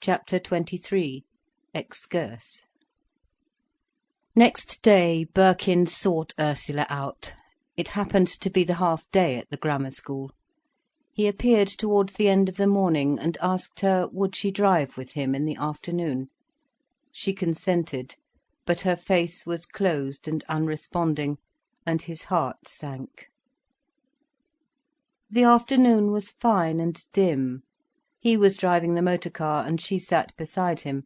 Chapter 23. Excurse. Next day Birkin sought Ursula out. It happened to be the half-day at the grammar school. He appeared towards the end of the morning, and asked her would she drive with him in the afternoon. She consented, but her face was closed and unresponding, and his heart sank. The afternoon was fine and dim. He was driving the motor car, and she sat beside him,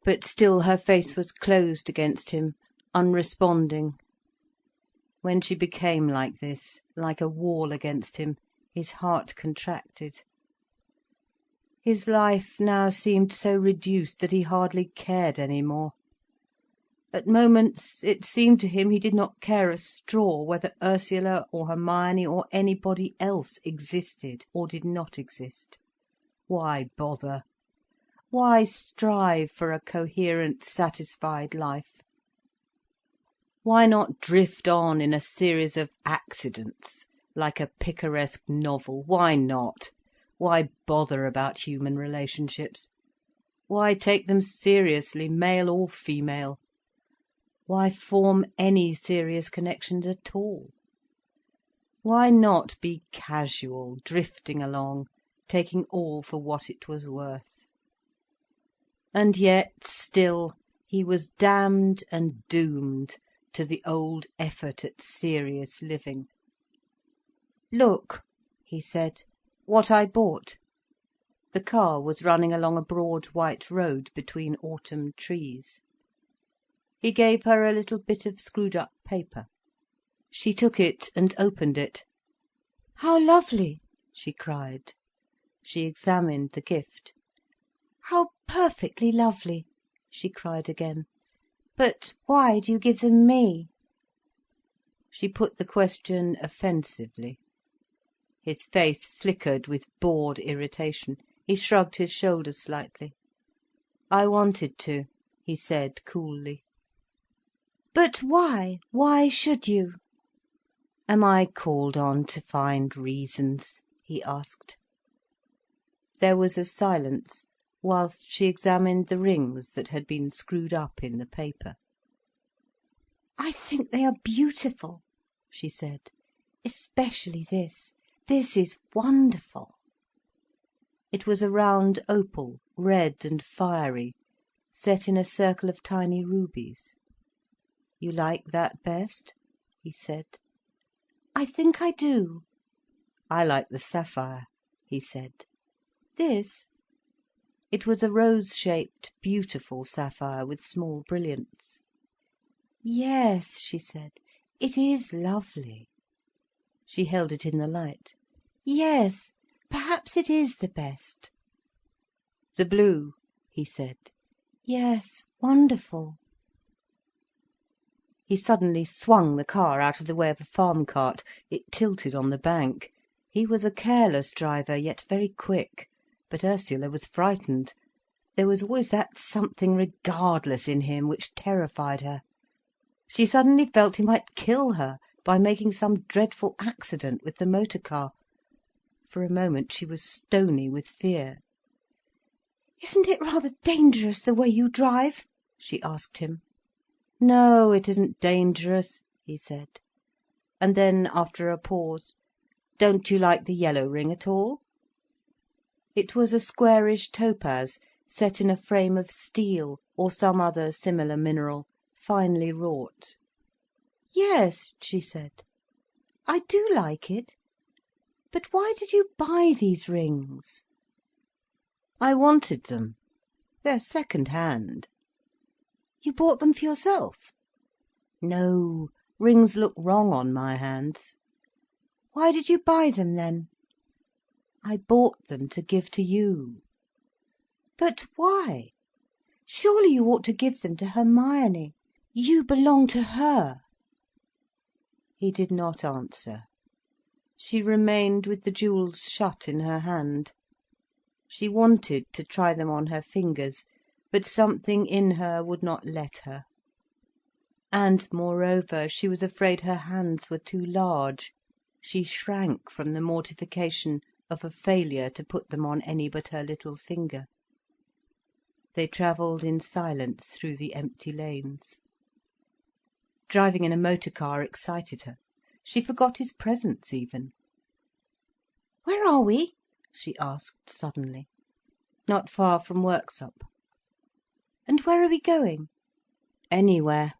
but still her face was closed against him, unresponding. When she became like this, like a wall against him, his heart contracted. His life now seemed so reduced that he hardly cared any more. At moments it seemed to him he did not care a straw whether Ursula or Hermione or anybody else existed or did not exist. Why bother? Why strive for a coherent, satisfied life? Why not drift on in a series of accidents, like a picaresque novel? Why not? Why bother about human relationships? Why take them seriously, male or female? Why form any serious connections at all? Why not be casual, drifting along, taking all for what it was worth? And yet still he was damned and doomed to the old effort at serious living. "Look," he said, "what I bought." The car was running along a broad white road between autumn trees. He gave her a little bit of screwed-up paper. She took it and opened it. "How lovely!" she cried. She examined the gift. "How perfectly lovely!" she cried again. "But why do you give them me?" She put the question offensively. His face flickered with bored irritation. He shrugged his shoulders slightly. "I wanted to," he said coolly. "But why? Why should you?" "Am I called on to find reasons?" he asked. There was a silence, whilst she examined the rings that had been screwed up in the paper. "I think they are beautiful," she said. "Especially this. This is wonderful." It was a round opal, red and fiery, set in a circle of tiny rubies. "You like that best?" he said. "I think I do." "I like the sapphire," he said. "This?" It was a rose-shaped, beautiful sapphire with small brilliants. "Yes," she said, "it is lovely." She held it in the light. "Yes, perhaps it is the best." "The blue?" he said. "Yes, wonderful." He suddenly swung the car out of the way of a farm cart. It tilted on the bank. He was a careless driver, yet very quick. But Ursula was frightened. There was always that something regardless in him which terrified her. She suddenly felt he might kill her by making some dreadful accident with the motor car. For a moment she was stony with fear. "Isn't it rather dangerous the way you drive?" she asked him. "No, it isn't dangerous," he said. And then, after a pause, "Don't you like the yellow ring at all?" It was a squarish topaz, set in a frame of steel, or some other similar mineral, finely wrought. "Yes," she said, "I do like it. But why did you buy these rings?" "I wanted them. They're second-hand." "You bought them for yourself?" "No, rings look wrong on my hands." "Why did you buy them then?" "I bought them to give to you." "But why? Surely you ought to give them to Hermione. You belong to her." He did not answer. She remained with the jewels shut in her hand. She wanted to try them on her fingers, but something in her would not let her. And moreover, she was afraid her hands were too large. She shrank from the mortification of a failure to put them on any but her little finger. They travelled in silence through the empty lanes. Driving in a motor car excited her. She forgot his presence even. "Where are we?" she asked suddenly. "Not far from Worksop." "And where are we going?" "Anywhere."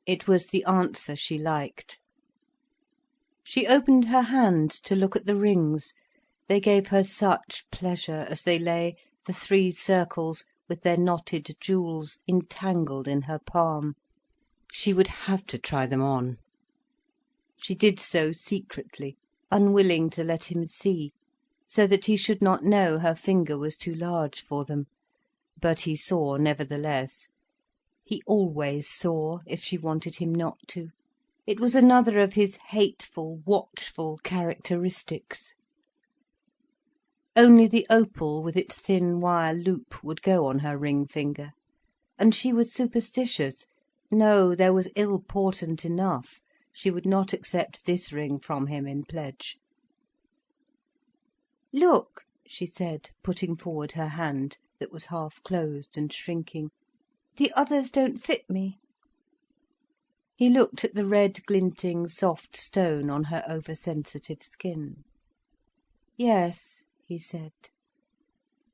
It was the answer she liked. She opened her hand to look at the rings. They gave her such pleasure, as they lay, the 3 circles, with their knotted jewels, entangled in her palm. She would have to try them on. She did so secretly, unwilling to let him see, so that he should not know her finger was too large for them. But he saw nevertheless. He always saw, if she wanted him not to. It was another of his hateful, watchful characteristics. Only the opal with its thin wire loop would go on her ring finger. And she was superstitious. No, there was ill portent enough. She would not accept this ring from him in pledge. "Look," she said, putting forward her hand, that was half closed and shrinking. "The others don't fit me." He looked at the red glinting soft stone on her over-sensitive skin. "Yes," he said.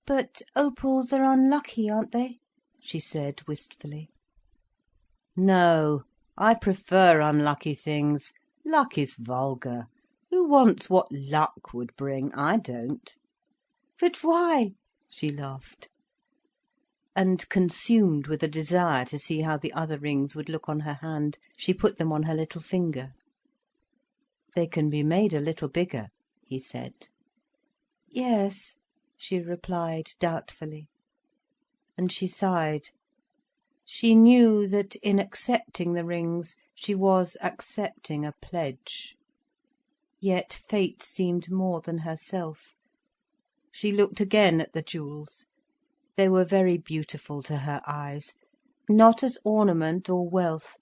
"But opals are unlucky, aren't they?" she said wistfully. "No, I prefer unlucky things. Luck is vulgar. Who wants what luck would bring? I don't." "But why?" she laughed. And consumed with a desire to see how the other rings would look on her hand, she put them on her little finger. "They can be made a little bigger," he said. "Yes," she replied doubtfully. And she sighed. She knew that in accepting the rings, she was accepting a pledge. Yet fate seemed more than herself. She looked again at the jewels. They were very beautiful to her eyes, not as ornament or wealth,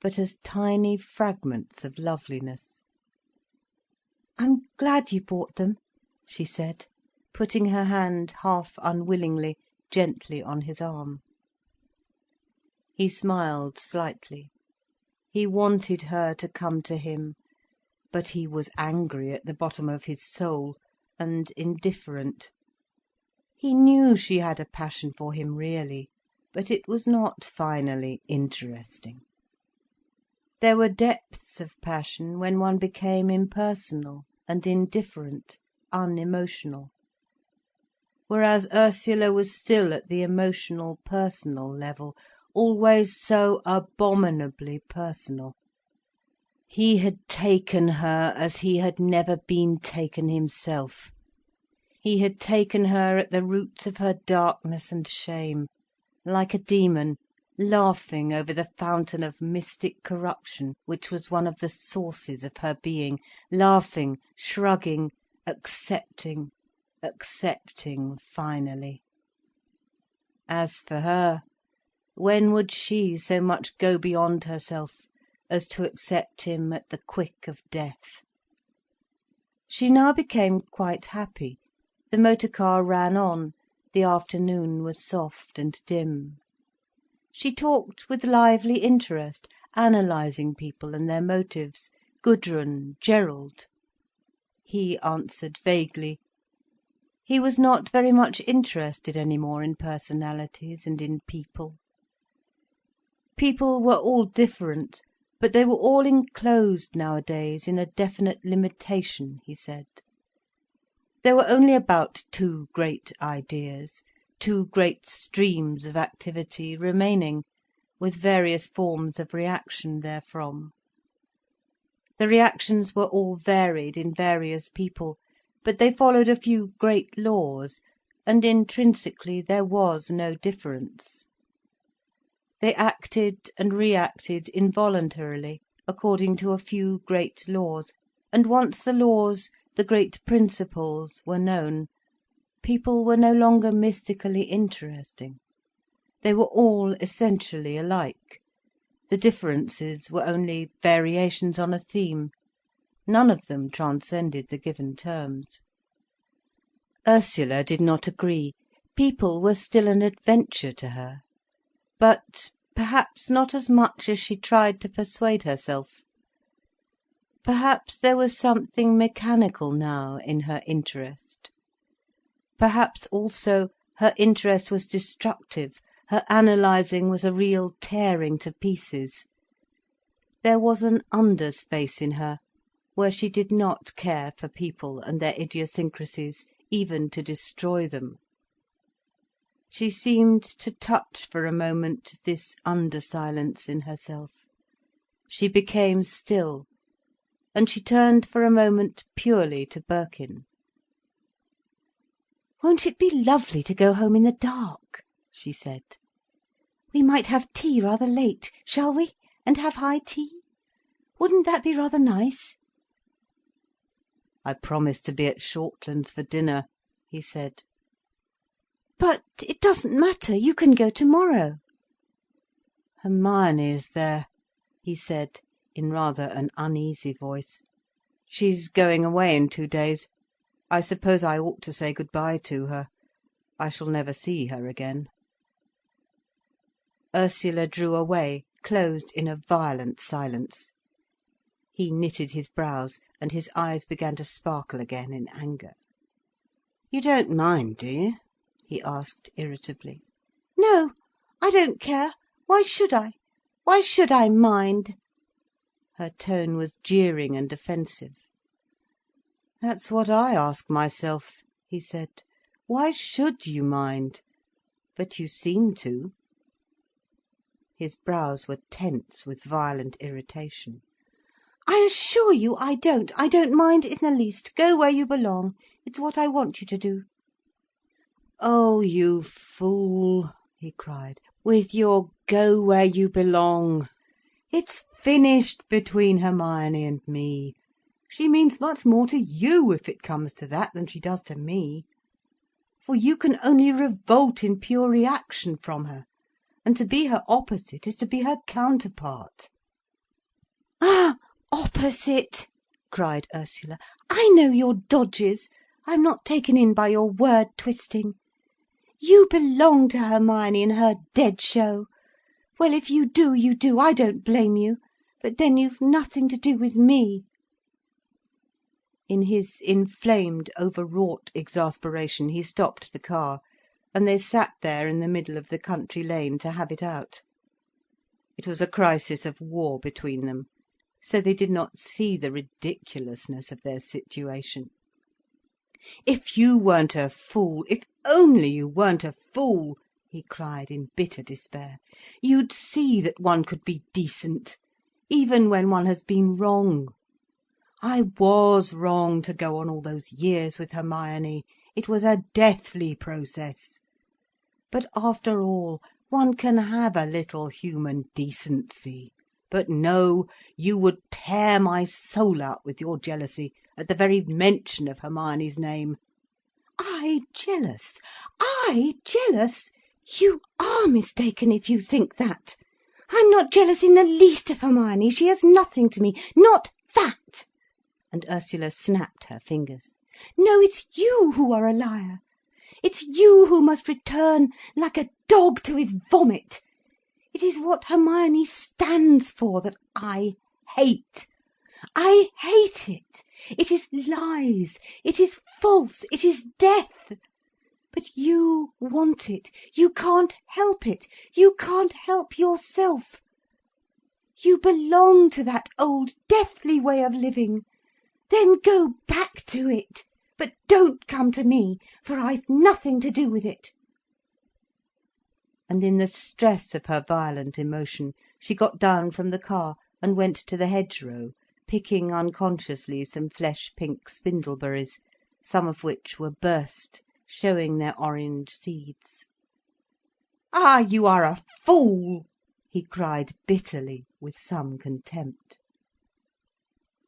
but as tiny fragments of loveliness. "I'm glad you bought them," she said, putting her hand half unwillingly, gently on his arm. He smiled slightly. He wanted her to come to him, but he was angry at the bottom of his soul, and indifferent. He knew she had a passion for him really, but it was not finally interesting. There were depths of passion when one became impersonal and indifferent, unemotional. Whereas Ursula was still at the emotional, personal level, always so abominably personal. He had taken her as he had never been taken himself. He had taken her at the roots of her darkness and shame, like a demon, laughing over the fountain of mystic corruption which was one of the sources of her being, laughing, shrugging, accepting finally. As for her, when would she so much go beyond herself as to accept him at the quick of death? She now became quite happy. The motor car ran on, the afternoon was soft and dim. She talked with lively interest, analysing people and their motives, Gudrun, Gerald. He answered vaguely. He was not very much interested any more in personalities and in people. People were all different, but they were all enclosed nowadays in a definite limitation, he said. There were only about 2 great ideas, 2 great streams of activity remaining, with various forms of reaction therefrom. The reactions were all varied in various people, but they followed a few great laws, and intrinsically there was no difference. They acted and reacted involuntarily, according to a few great laws, and once the laws, the great principles, were known, people were no longer mystically interesting. They were all essentially alike. The differences were only variations on a theme. None of them transcended the given terms. Ursula did not agree. People were still an adventure to her, but perhaps not as much as she tried to persuade herself. Perhaps there was something mechanical now in her interest. Perhaps also her interest was destructive, her analysing was a real tearing to pieces. There was an underspace in her, where she did not care for people and their idiosyncrasies, even to destroy them. She seemed to touch for a moment this under-silence in herself. She became still, and she turned for a moment purely to Birkin. "Won't it be lovely to go home in the dark?" she said. "We might have tea rather late, shall we? And have high tea? Wouldn't that be rather nice?" "I promised to be at Shortlands for dinner," he said. "But it doesn't matter, you can go tomorrow." "Hermione is there," he said, in rather an uneasy voice. "She's going away in 2 days. I suppose I ought to say good-bye to her. I shall never see her again." Ursula drew away, closed in a violent silence. He knitted his brows, and his eyes began to sparkle again in anger. "You don't mind, do you?" he asked irritably. "No, I don't care. Why should I? Why should I mind?" Her tone was jeering and offensive. "That's what I ask myself," he said. "Why should you mind? But you seem to." His brows were tense with violent irritation. "I assure you I don't. I don't mind in the least. Go where you belong. It's what I want you to do." "Oh, you fool," he cried, "with your go where you belong. It's finished between Hermione and me. She means much more to you, if it comes to that, than she does to me. For you can only revolt in pure reaction from her, and to be her opposite is to be her counterpart." "Ah, opposite!" cried Ursula. "I know your dodges. I'm not taken in by your word twisting. You belong to Hermione and her dead show. Well, if you do, you do. I don't blame you. But then you've nothing to do with me." In his inflamed, overwrought exasperation he stopped the car, and they sat there in the middle of the country lane to have it out. It was a crisis of war between them, so they did not see the ridiculousness of their situation. "If you weren't a fool, if only you weren't a fool," he cried in bitter despair, "you'd see that one could be decent, even when one has been wrong. I was wrong to go on all those years with Hermione. It was a deathly process. But after all, one can have a little human decency. But no, you would tear my soul out with your jealousy at the very mention of Hermione's name." "I jealous? I jealous? You are mistaken if you think that. I'm not jealous in the least of Hermione. She is nothing to me, not that." And Ursula snapped her fingers. "No, it's you who are a liar. It's you who must return like a dog to his vomit. It is what Hermione stands for that I hate. I hate it. It is lies. It is false. It is death. But you want it. You can't help it. You can't help yourself. You belong to that old deathly way of living. Then go back to it. But don't come to me, for I've nothing to do with it." And in the stress of her violent emotion, she got down from the car and went to the hedgerow, picking unconsciously some flesh-pink spindleberries, some of which were burst, showing their orange seeds. "Ah, you are a fool!" he cried bitterly, with some contempt.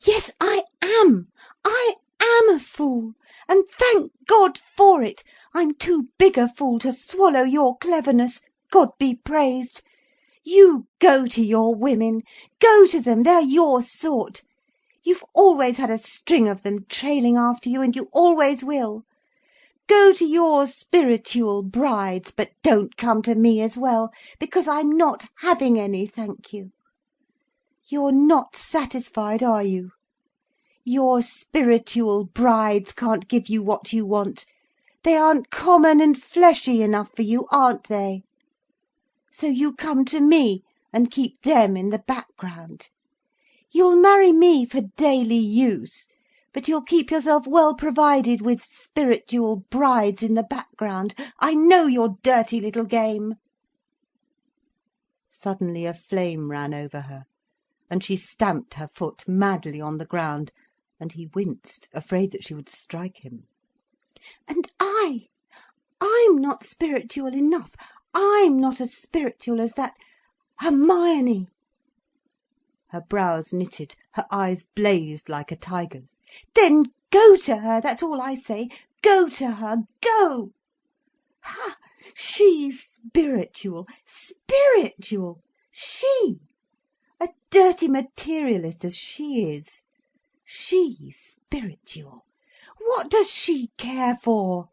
"Yes, I am. I am a fool, and thank God for it. I'm too big a fool to swallow your cleverness, God be praised. You go to your women. Go to them, they're your sort. You've always had a string of them trailing after you, and you always will. Go to your spiritual brides, but don't come to me as well, because I'm not having any, thank you. You're not satisfied, are you? Your spiritual brides can't give you what you want. They aren't common and fleshy enough for you, aren't they? So you come to me and keep them in the background. You'll marry me for daily use, but you'll keep yourself well provided with spiritual brides in the background. I know your dirty little game." Suddenly a flame ran over her, and she stamped her foot madly on the ground, and he winced, afraid that she would strike him. "And I'm not spiritual enough. I'm not as spiritual as that Hermione." Her brows knitted, her eyes blazed like a tiger's. "Then go to her, that's all I say. Go to her, go! Ha! She's spiritual, spiritual! She! A dirty materialist as she is. She's spiritual. What does she care for?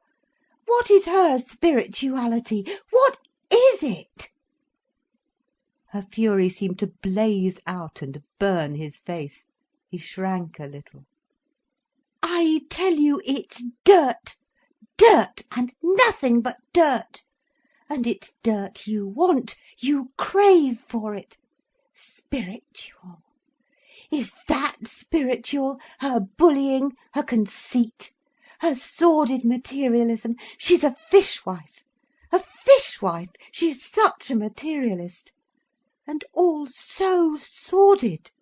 What is her spirituality? What is it?" Her fury seemed to blaze out and burn his face. He shrank a little. "I tell you it's dirt. Dirt, and nothing but dirt. And it's dirt you want. You crave for it. Spiritual. Is that spiritual? Her bullying, her conceit, her sordid materialism. She's a fishwife. A fishwife. She is such a materialist. And all so sordid.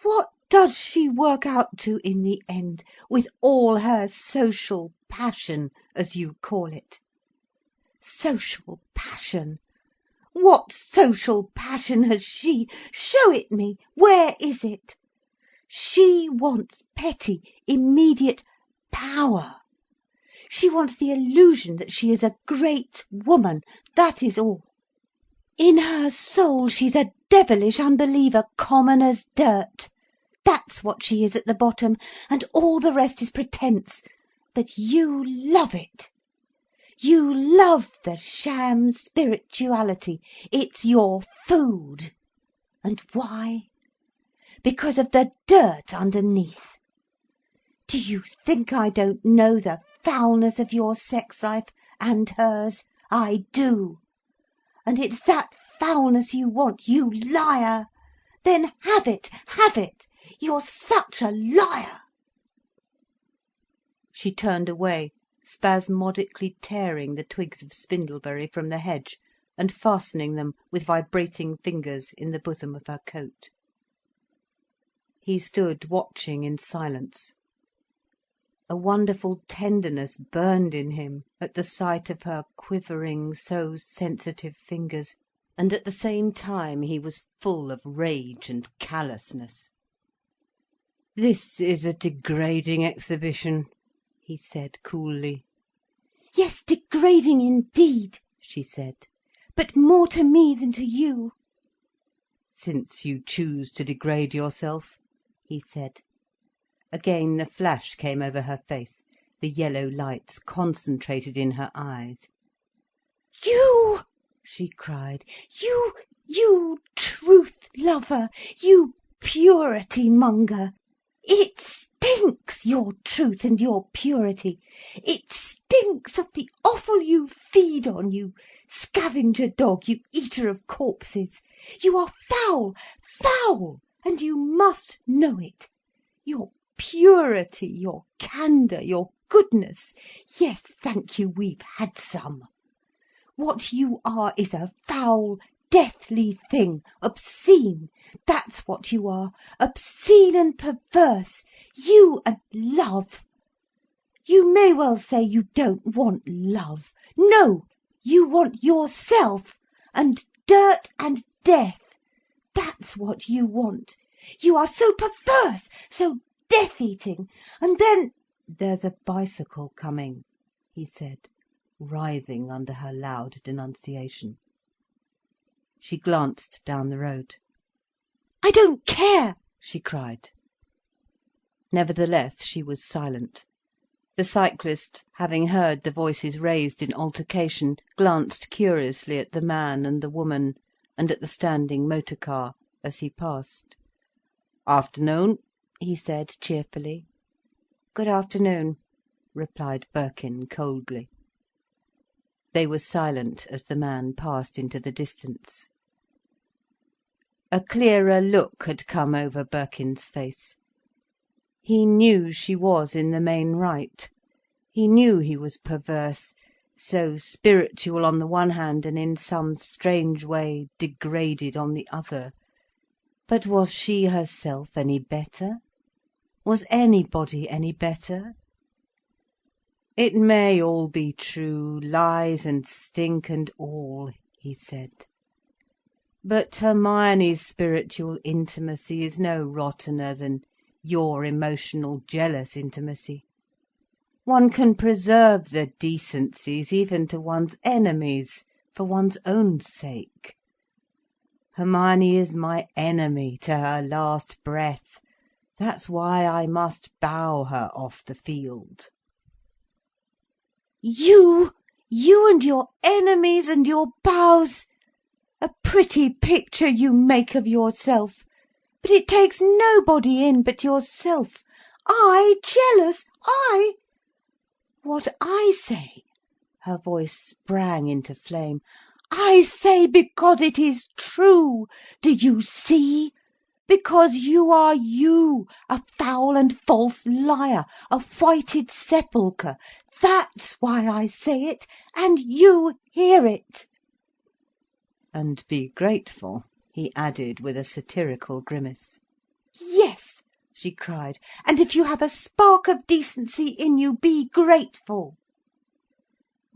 What does she work out to in the end, with all her social passion, as you call it? Social passion! What social passion has she? Show it me. Where is it? She wants petty, immediate power. She wants the illusion that she is a great woman, that is all. In her soul she's a devilish unbeliever, common as dirt. That's what she is at the bottom, and all the rest is pretence. But you love it. You love the sham spirituality. It's your food. And why? Because of the dirt underneath. Do you think I don't know the foulness of your sex life, and hers? I do. And it's that foulness you want, you liar. Then have it, have it. You're such a liar." She turned away, spasmodically tearing the twigs of spindleberry from the hedge, and fastening them with vibrating fingers in the bosom of her coat. He stood watching in silence. A wonderful tenderness burned in him at the sight of her quivering, so sensitive fingers, and at the same time he was full of rage and callousness. "This is a degrading exhibition," he said coolly. "Yes, degrading indeed," she said. "But more to me than to you." "Since you choose to degrade yourself," he said. Again the flash came over her face, the yellow lights concentrated in her eyes. "You!" she cried. You truth lover, you purity monger. It stinks, your truth and your purity. It stinks of the offal you feed on, you scavenger dog, you eater of corpses. You are foul, foul, and you must know it. Your purity, your candour, your goodness. Yes, thank you, we've had some. What you are is a foul, deathly thing, obscene. That's what you are, obscene and perverse. You and love. You may well say you don't want love. No, you want yourself, and dirt and death. That's what you want. You are so perverse, so death-eating, and then—" "There's a bicycle coming," he said, writhing under her loud denunciation. She glanced down the road. "I don't care!" she cried. Nevertheless she was silent. The cyclist, having heard the voices raised in altercation, glanced curiously at the man and the woman, and at the standing motor car, as he passed. "Afternoon," he said cheerfully. "Good afternoon," replied Birkin coldly. They were silent as the man passed into the distance. A clearer look had come over Birkin's face. He knew she was in the main right. He knew he was perverse, so spiritual on the one hand and in some strange way degraded on the other. But was she herself any better? Was anybody any better? "It may all be true, lies and stink and all," he said. "But Hermione's spiritual intimacy is no rottener than your emotional jealous intimacy. One can preserve the decencies even to one's enemies, for one's own sake. Hermione is my enemy to her last breath. That's why I must bow her off the field." "You and your enemies and your bows! A pretty picture you make of yourself. But it takes nobody in but yourself. I jealous, I! What I say," her voice sprang into flame, "I say because it is true. Do you see? Because you are you, a foul and false liar, a whited sepulchre. That's why I say it, and you hear it." "And be grateful," he added with a satirical grimace. "Yes," she cried, "and if you have a spark of decency in you, be grateful."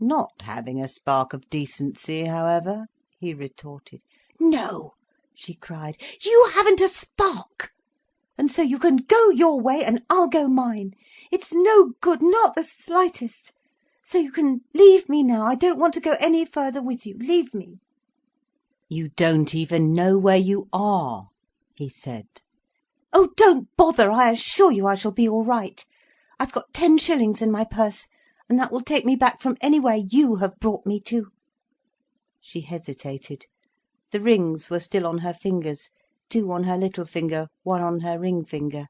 "Not having a spark of decency, however," he retorted. "No," she cried, "you haven't a spark. And so you can go your way and I'll go mine. It's no good, not the slightest. So you can leave me now. I don't want to go any further with you. Leave me." "You don't even know where you are," he said. "Oh, don't bother, I assure you I shall be all right. I've got 10 shillings in my purse, and that will take me back from anywhere you have brought me to." She hesitated. The rings were still on her fingers, 2 on her little finger, 1 on her ring finger.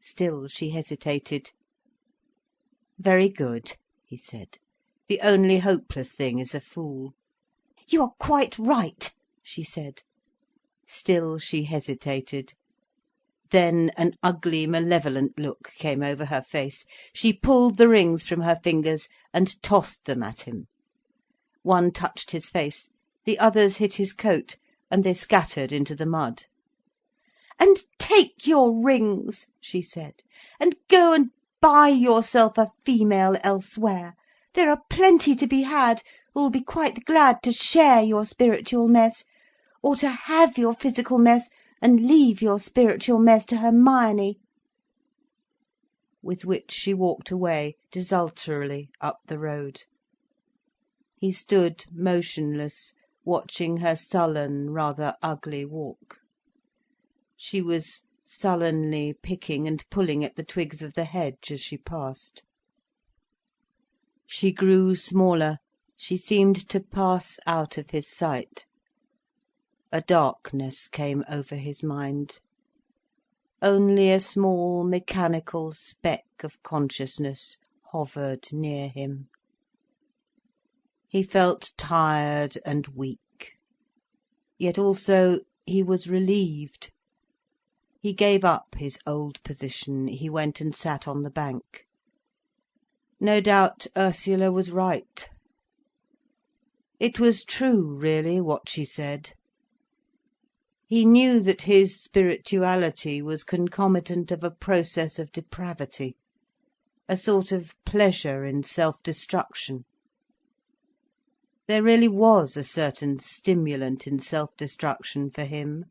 Still she hesitated. "Very good," he said. "The only hopeless thing is a fool." "You are quite right," she said. Still she hesitated. Then an ugly, malevolent look came over her face. She pulled the rings from her fingers and tossed them at him. One touched his face, the others hit his coat, and they scattered into the mud. "And take your rings," she said, "and go and buy yourself a female elsewhere. There are plenty to be had who'll be quite glad to share your spiritual mess, or to have your physical mess and leave your spiritual mess to Hermione." With which she walked away, desultorily, up the road. He stood motionless, watching her sullen, rather ugly walk. She was sullenly picking and pulling at the twigs of the hedge as she passed. She grew smaller, she seemed to pass out of his sight. A darkness came over his mind. Only a small mechanical speck of consciousness hovered near him. He felt tired and weak. Yet also he was relieved. He gave up his old position, he went and sat on the bank. No doubt Ursula was right. It was true, really, what she said. He knew that his spirituality was concomitant of a process of depravity, a sort of pleasure in self-destruction. There really was a certain stimulant in self-destruction for him,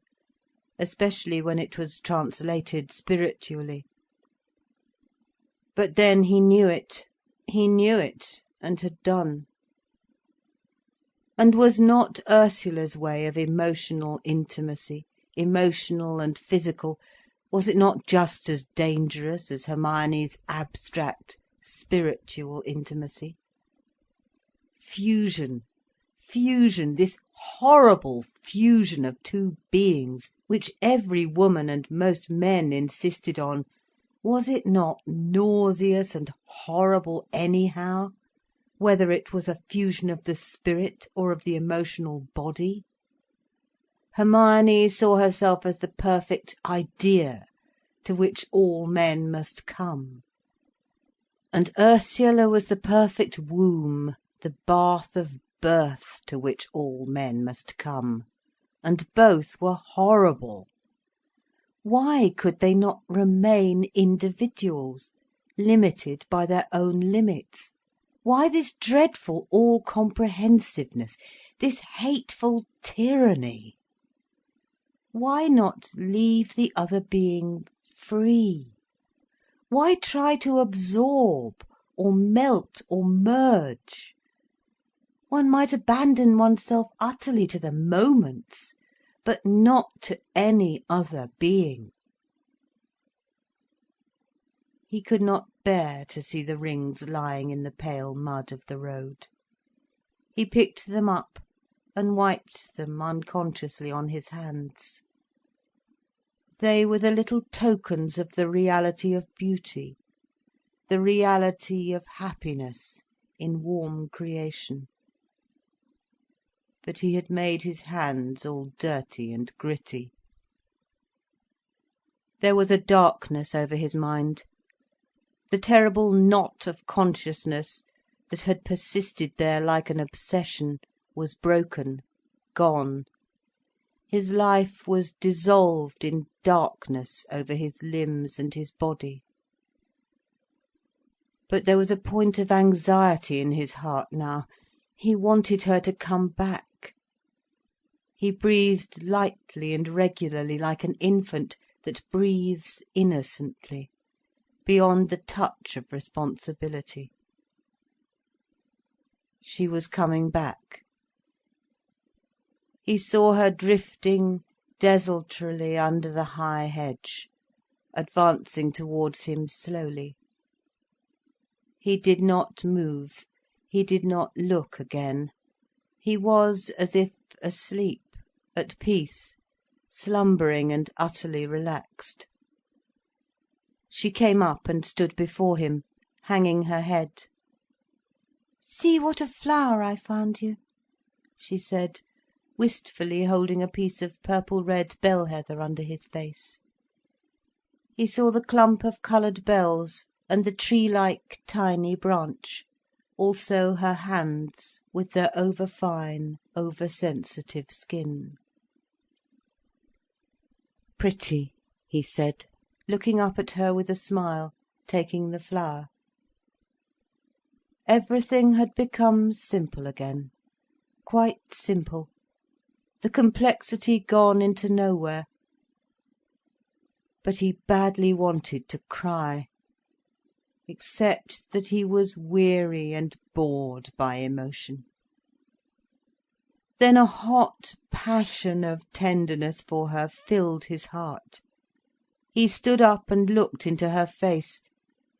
especially when it was translated spiritually. But then he knew it, and had done. And was not Ursula's way of emotional intimacy, emotional and physical, was it not just as dangerous as Hermione's abstract, spiritual intimacy. Fusion, fusion, this horrible fusion of two beings, which every woman and most men insisted on, was it not nauseous and horrible anyhow, whether it was a fusion of the spirit or of the emotional body? Hermione saw herself as the perfect idea to which all men must come. And Ursula was the perfect womb, the bath of birth to which all men must come. And both were horrible. Why could they not remain individuals, limited by their own limits? Why this dreadful all-comprehensiveness, this hateful tyranny? Why not leave the other being free? Why try to absorb, or melt, or merge? One might abandon oneself utterly to the moments, but not to any other being. He could not bear to see the rings lying in the pale mud of the road. He picked them up and wiped them unconsciously on his hands. They were the little tokens of the reality of beauty, the reality of happiness in warm creation. But he had made his hands all dirty and gritty. There was a darkness over his mind. The terrible knot of consciousness that had persisted there like an obsession was broken, gone. His life was dissolved in darkness over his limbs and his body. But there was a point of anxiety in his heart now. He wanted her to come back. He breathed lightly and regularly, like an infant that breathes innocently, beyond the touch of responsibility. She was coming back. He saw her drifting desultorily under the high hedge, advancing towards him slowly. He did not move, he did not look again. He was as if asleep, at peace, slumbering and utterly relaxed. She came up and stood before him, hanging her head. "See what a flower I found you," she said, wistfully holding a piece of purple-red bell-heather under his face. He saw the clump of coloured bells, and the tree-like tiny branch, also her hands with their over-fine, over-sensitive skin. "Pretty," he said, looking up at her with a smile, taking the flower. Everything had become simple again, quite simple, the complexity gone into nowhere. But he badly wanted to cry, except that he was weary and bored by emotion. Then a hot passion of tenderness for her filled his heart. He stood up and looked into her face.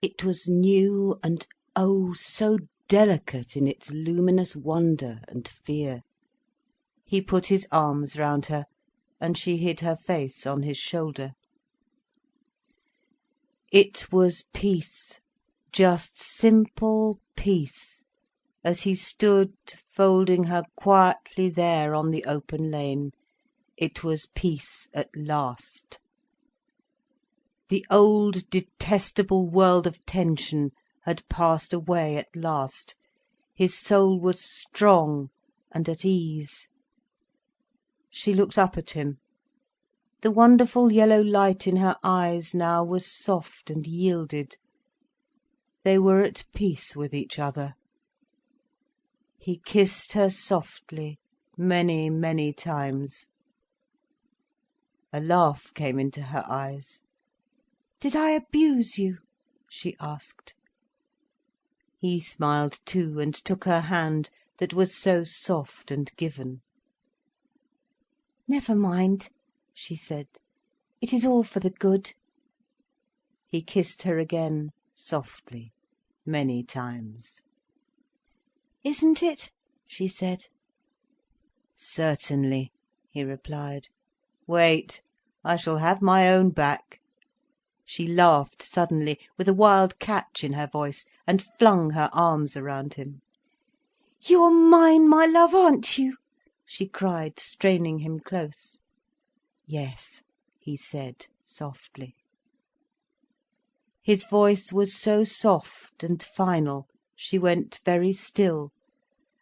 It was new and oh, so delicate in its luminous wonder and fear. He put his arms round her, and she hid her face on his shoulder. It was peace, just simple peace, as he stood folding her quietly there on the open lane. It was peace at last. The old detestable world of tension had passed away at last. His soul was strong and at ease. She looked up at him. The wonderful yellow light in her eyes now was soft and yielded. They were at peace with each other. He kissed her softly, many, many times. A laugh came into her eyes. "Did I abuse you?" she asked. He smiled too, and took her hand, that was so soft and given. "Never mind," she said. "It is all for the good." He kissed her again, softly. many times. "Isn't it?" she said. "Certainly," he replied. "Wait, I shall have my own back." She laughed suddenly, with a wild catch in her voice, and flung her arms around him. "You're mine, my love, aren't you?" she cried, straining him close. "Yes," he said softly. His voice was so soft and final, she went very still,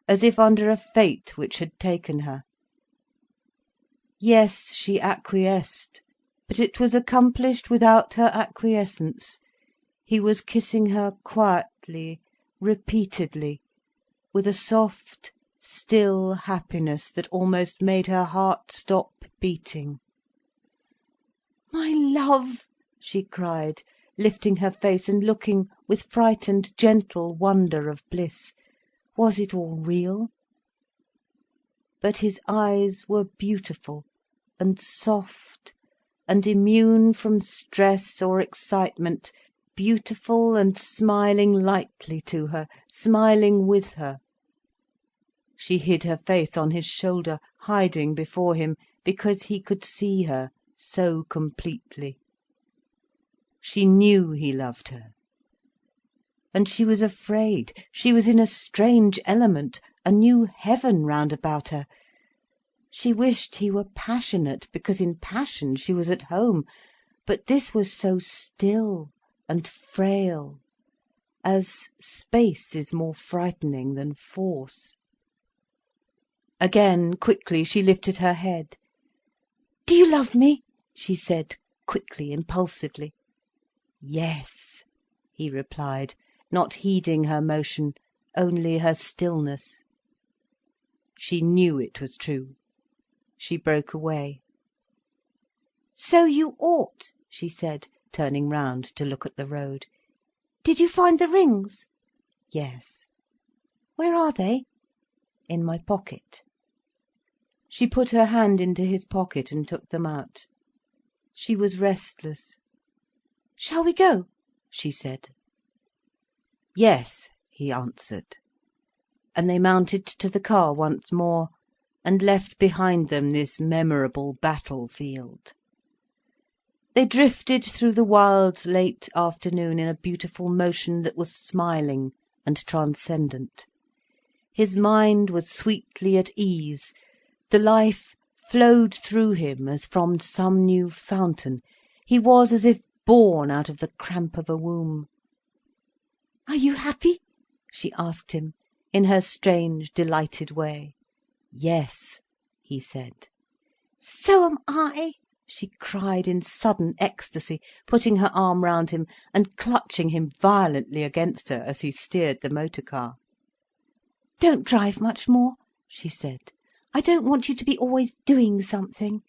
as if under a fate which had taken her. Yes, she acquiesced, but it was accomplished without her acquiescence. He was kissing her quietly, repeatedly, with a soft, still happiness that almost made her heart stop beating. "My love!" she cried, lifting her face and looking with frightened, gentle wonder of bliss. Was it all real? But his eyes were beautiful and soft and immune from stress or excitement, beautiful and smiling lightly to her, smiling with her. She hid her face on his shoulder, hiding before him, because he could see her so completely. She knew he loved her. And she was afraid, she was in a strange element, a new heaven round about her. She wished he were passionate, because in passion she was at home. But this was so still and frail, as space is more frightening than force. Again, quickly, she lifted her head. "Do you love me?" she said, quickly, impulsively. "Yes," he replied, not heeding her motion, only her stillness. She knew it was true. She broke away. "So you ought," she said, turning round to look at the road. "Did you find the rings?" "Yes." "Where are they?" "In my pocket." She put her hand into his pocket and took them out. She was restless. "Shall we go?" she said. "Yes," he answered. And they mounted to the car once more, and left behind them this memorable battlefield. They drifted through the wild late afternoon in a beautiful motion that was smiling and transcendent. His mind was sweetly at ease, the life flowed through him as from some new fountain. He was as if born out of the cramp of a womb. "Are you happy?" she asked him, in her strange, delighted way. "Yes," he said. "So am I," she cried in sudden ecstasy, putting her arm round him and clutching him violently against her as he steered the motor car. "Don't drive much more," she said. "I don't want you to be always doing something."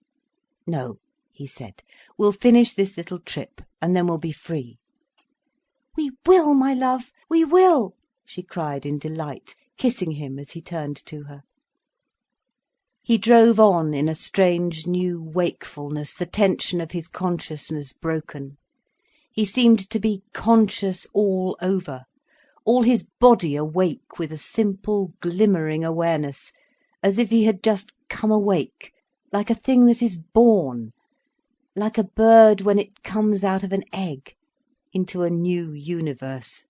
"No," he said. "We'll finish this little trip, and then we'll be free." "We will, my love, we will," she cried in delight, kissing him as he turned to her. He drove on in a strange new wakefulness, the tension of his consciousness broken. He seemed to be conscious all over, all his body awake with a simple glimmering awareness, as if he had just come awake, like a thing that is born, like a bird when it comes out of an egg, into a new universe.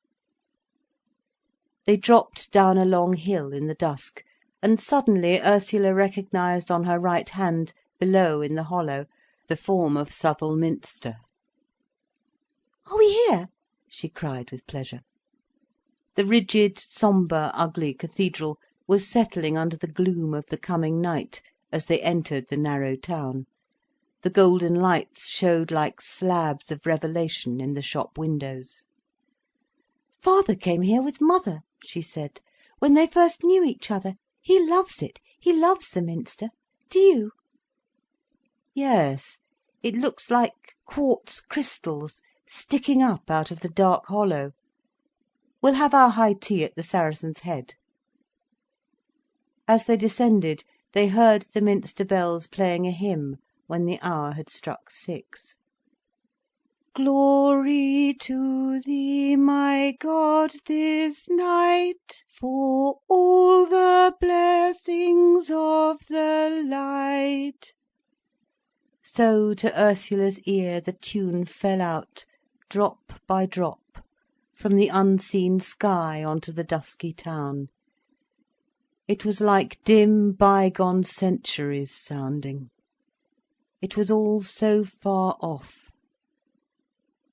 They dropped down a long hill in the dusk, and suddenly Ursula recognised on her right hand, below in the hollow, the form of Southwell Minster. "Are we here?" she cried with pleasure. The rigid, sombre, ugly cathedral was settling under the gloom of the coming night, as they entered the narrow town. The golden lights showed like slabs of revelation in the shop windows. "Father came here with mother," she said, "when they first knew each other. He loves it, he loves the Minster. Do you?" "Yes, it looks like quartz crystals sticking up out of the dark hollow. We'll have our high tea at the Saracen's Head." As they descended, they heard the Minster bells playing a hymn, when the hour had struck 6. Glory to thee, my God, this night, for all the blessings of the light. So to Ursula's ear the tune fell out, drop by drop, from the unseen sky onto the dusky town. It was like dim bygone centuries sounding. It was all so far off.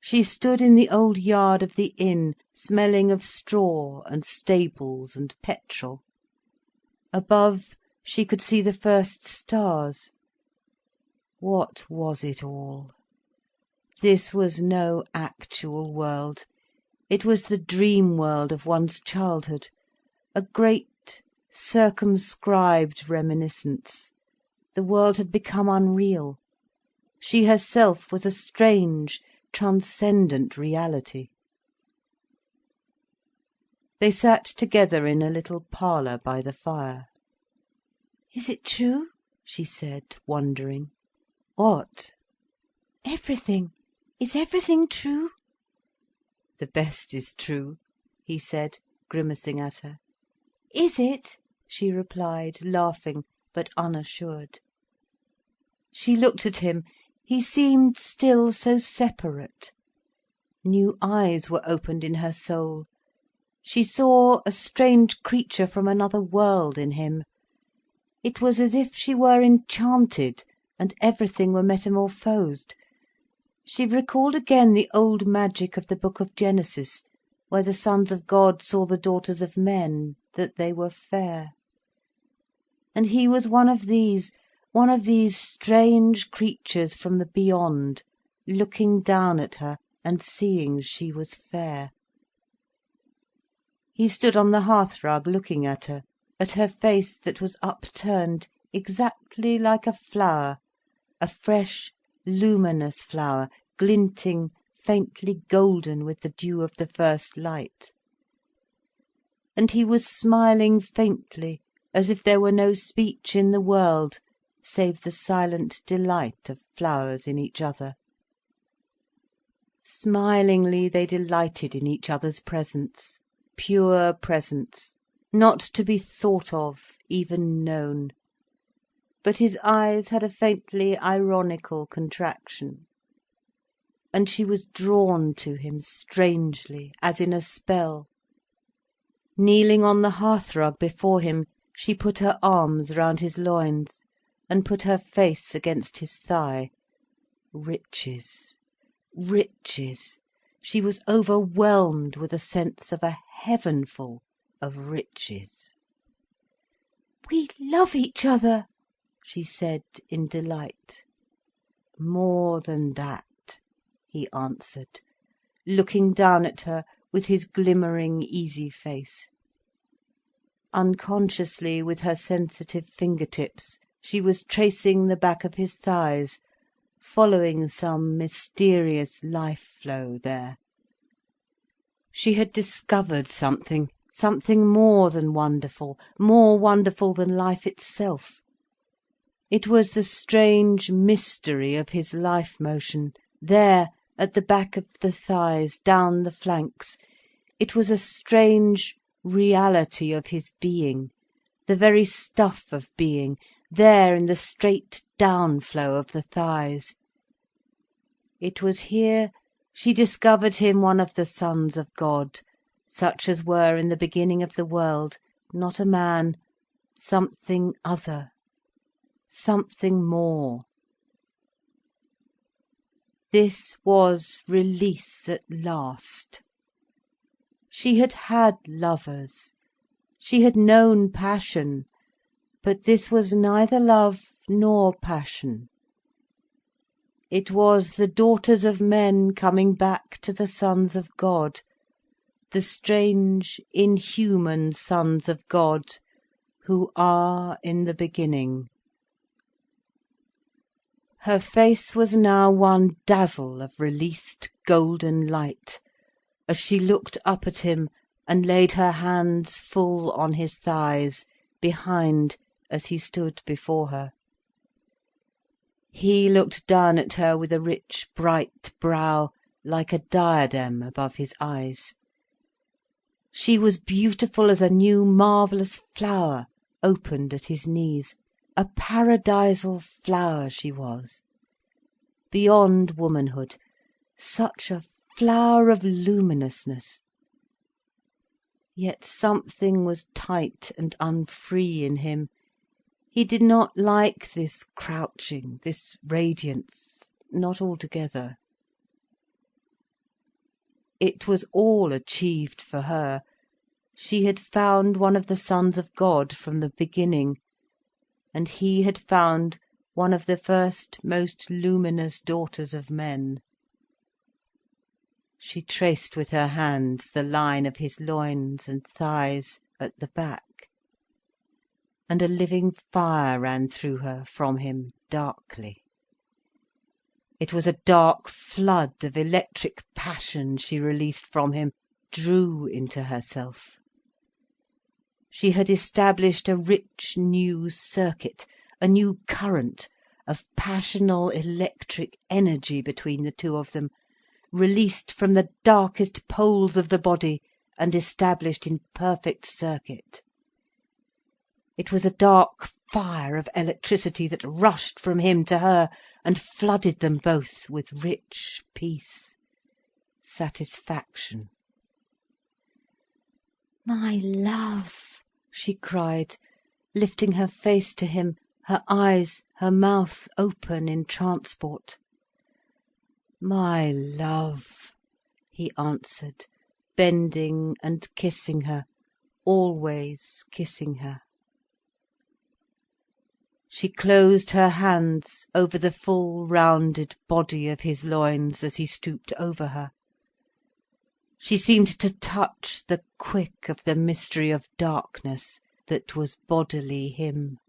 She stood in the old yard of the inn, smelling of straw and stables and petrol. Above, she could see the first stars. What was it all? This was no actual world. It was the dream world of one's childhood, a great, circumscribed reminiscence. The world had become unreal. She herself was a strange, transcendent reality. They sat together in a little parlour by the fire. "Is it true?" she said, wondering. "What?" "Everything. Is everything true?" "The best is true," he said, grimacing at her. "Is it?" she replied, laughing, but unassured. She looked at him. He seemed still so separate. New eyes were opened in her soul. She saw a strange creature from another world in him. It was as if she were enchanted, and everything were metamorphosed. She recalled again the old magic of the book of Genesis, where the sons of God saw the daughters of men, that they were fair. And he was one of these strange creatures from the beyond, looking down at her and seeing she was fair. He stood on the hearthrug looking at her face that was upturned exactly like a flower, a fresh, luminous flower, glinting, faintly golden with the dew of the first light. And he was smiling faintly, as if there were no speech in the world, save the silent delight of flowers in each other. Smilingly they delighted in each other's presence, pure presence, not to be thought of, even known. But his eyes had a faintly ironical contraction. And she was drawn to him strangely, as in a spell. Kneeling on the hearthrug before him, she put her arms round his loins, and put her face against his thigh. Riches, riches. She was overwhelmed with a sense of a heavenful of riches. "We love each other," she said in delight. "More than that," he answered, looking down at her with his glimmering, easy face. Unconsciously, with her sensitive finger-tips, she was tracing the back of his thighs, following some mysterious life-flow there. She had discovered something more than wonderful, more wonderful than life itself. It was the strange mystery of his life motion, there, at the back of the thighs, down the flanks. It was a strange reality of his being, the very stuff of being, there in the straight downflow of the thighs. It was here she discovered him one of the sons of God, such as were in the beginning of the world, not a man, something other, something more. This was release at last. She had had lovers, she had known passion, but this was neither love nor passion. It was the daughters of men coming back to the sons of God, the strange, inhuman sons of God, who are in the beginning. Her face was now one dazzle of released golden light, as she looked up at him and laid her hands full on his thighs, behind, as he stood before her. He looked down at her with a rich, bright brow, like a diadem above his eyes. She was beautiful as a new marvellous flower opened at his knees. A paradisal flower she was, beyond womanhood, such a flower of luminousness. Yet something was tight and unfree in him. He did not like this crouching, this radiance, not altogether. It was all achieved for her. She had found one of the sons of God from the beginning, and he had found one of the first most luminous daughters of men. She traced with her hands the line of his loins and thighs at the back, and a living fire ran through her from him darkly. It was a dark flood of electric passion she released from him, drew into herself. She had established a rich new circuit, a new current of passional electric energy between the two of them, released from the darkest poles of the body and established in perfect circuit. It was a dark fire of electricity that rushed from him to her and flooded them both with rich peace, satisfaction. "My love," she cried, lifting her face to him, her eyes, her mouth open in transport. "My love," he answered, bending and kissing her, always kissing her. She closed her hands over the full rounded body of his loins as he stooped over her. She seemed to touch the quick of the mystery of darkness that was bodily him.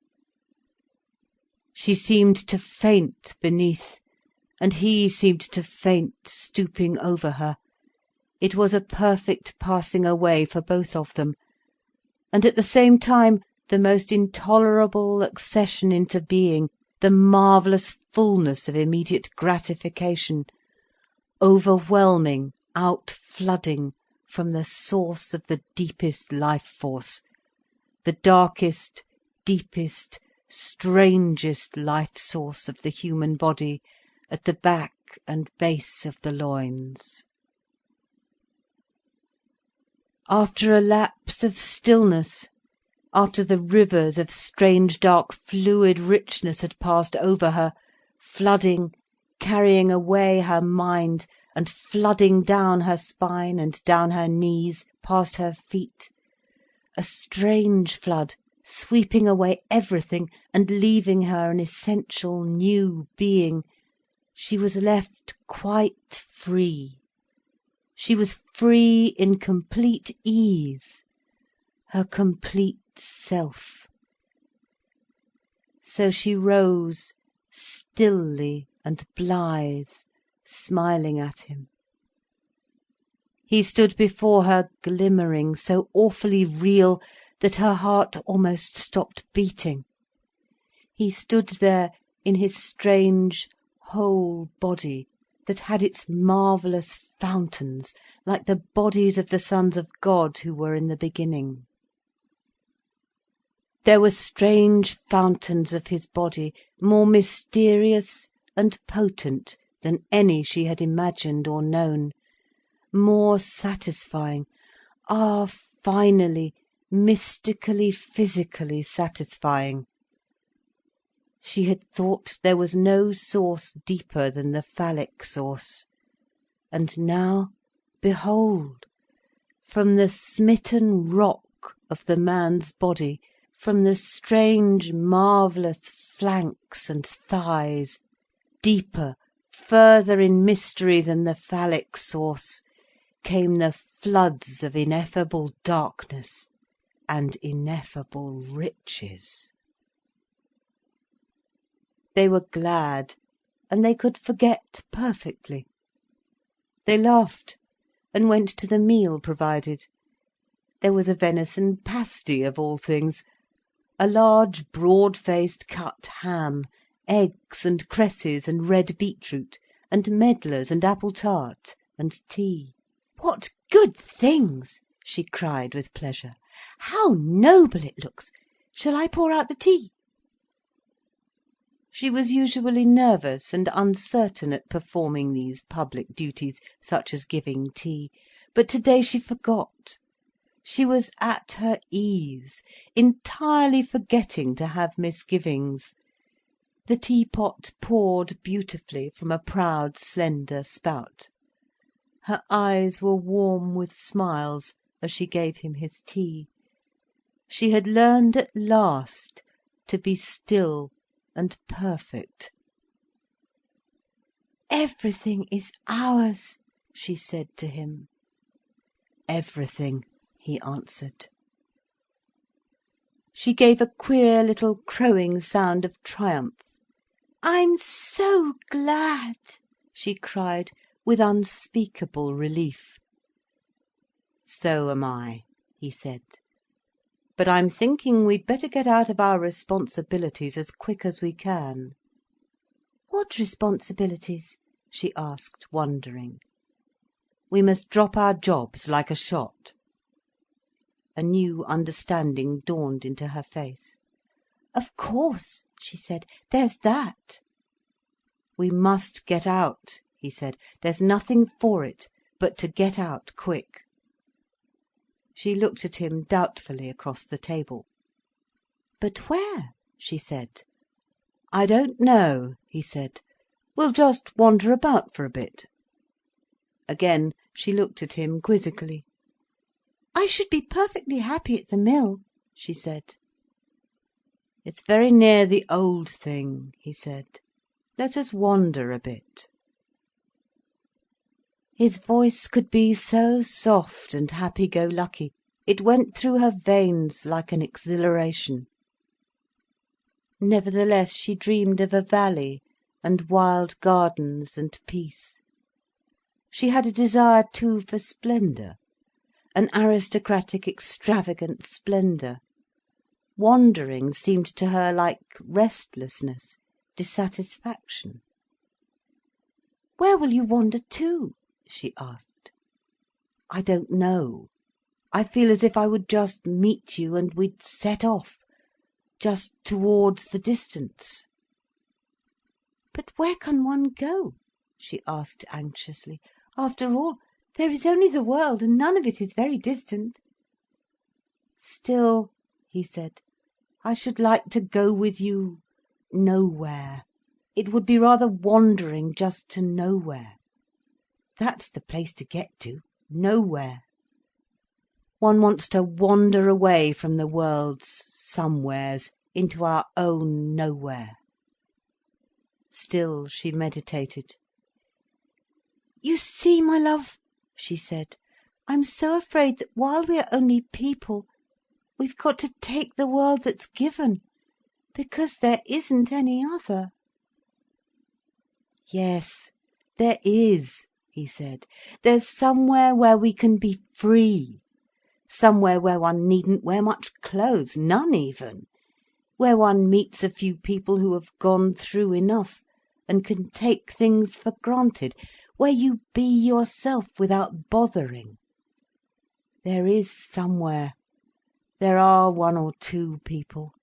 She seemed to faint beneath, and he seemed to faint stooping over her. It was a perfect passing away for both of them, and at the same time the most intolerable accession into being, the marvellous fullness of immediate gratification, overwhelming, outflooding from the source of the deepest life force, the darkest, deepest, strangest life source of the human body, at the back and base of the loins. After a lapse of stillness, after the rivers of strange dark fluid richness had passed over her, flooding, carrying away her mind, and flooding down her spine and down her knees, past her feet, a strange flood, sweeping away everything and leaving her an essential new being, she was left quite free. She was free in complete ease, her complete self. So she rose, stilly and blithe, smiling at him. He stood before her glimmering, so awfully real that her heart almost stopped beating. He stood there in his strange whole body, that had its marvellous fountains, like the bodies of the sons of God who were in the beginning. There were strange fountains of his body, more mysterious and potent than any she had imagined or known, more satisfying, finally, mystically, physically satisfying. She had thought there was no source deeper than the phallic source. And now, behold, from the smitten rock of the man's body, from the strange, marvellous flanks and thighs, deeper, further in mystery than the phallic source, came the floods of ineffable darkness and ineffable riches. They were glad, and they could forget perfectly. They laughed, and went to the meal provided. There was a venison pasty, of all things, a large broad-faced cut ham, eggs and cresses and red beetroot, and medlars and apple tart, and tea. "What good things!" she cried with pleasure. "How noble it looks! Shall I pour out the tea?" She was usually nervous and uncertain at performing these public duties, such as giving tea. But today she forgot. She was at her ease, entirely forgetting to have misgivings. The teapot poured beautifully from a proud, slender spout. Her eyes were warm with smiles as she gave him his tea. She had learned at last to be still and perfect. "Everything is ours," she said to him. "Everything," he answered. She gave a queer little crowing sound of triumph. "I'm so glad," she cried, with unspeakable relief. "So am I," he said. "But I'm thinking we'd better get out of our responsibilities as quick as we can." "What responsibilities?" she asked, wondering. "We must drop our jobs like a shot." A new understanding dawned into her face. "Of course," she said, "there's that." "We must get out," he said. "There's nothing for it but to get out quick." She looked at him doubtfully across the table. "But where?" she said. "I don't know," he said. "We'll just wander about for a bit." Again she looked at him quizzically. "I should be perfectly happy at the mill," she said. "It's very near the old thing," he said. "Let us wander a bit." His voice could be so soft and happy-go-lucky, it went through her veins like an exhilaration. Nevertheless she dreamed of a valley, and wild gardens, and peace. She had a desire too for splendour, an aristocratic, extravagant splendour. Wandering seemed to her like restlessness, dissatisfaction. "Where will you wander to?" she asked. "I don't know. I feel as if I would just meet you, and we'd set off, just towards the distance." "But where can one go?" she asked anxiously. "After all, there is only the world, and none of it is very distant." "Still," he said, "I should like to go with you nowhere. It would be rather wandering just to nowhere. That's the place to get to, nowhere. One wants to wander away from the world's somewheres into our own nowhere." Still she meditated. "You see, my love," she said, "I'm so afraid that while we are only people, we've got to take the world that's given, because there isn't any other." "Yes, there is," he said. "There's somewhere where we can be free, somewhere where one needn't wear much clothes, none even, where one meets a few people who have gone through enough, and can take things for granted, where you be yourself without bothering. There is somewhere. There are one or two people."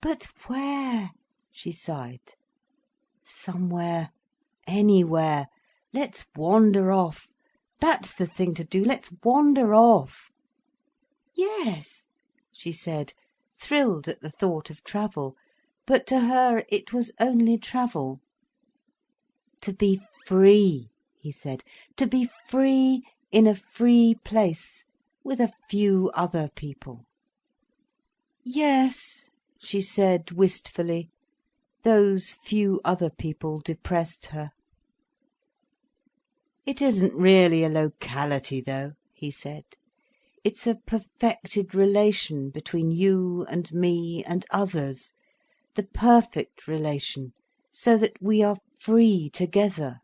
"But where?" she sighed. "Somewhere, anywhere. Let's wander off. That's the thing to do. Let's wander off." "Yes," she said, thrilled at the thought of travel. But to her it was only travel. "To be free," he said. "To be free in a free place, with a few other people." "Yes," she said wistfully. Those few other people depressed her. "It isn't really a locality though," he said. "It's a perfected relation between you and me and others, the perfect relation, so that we are free together."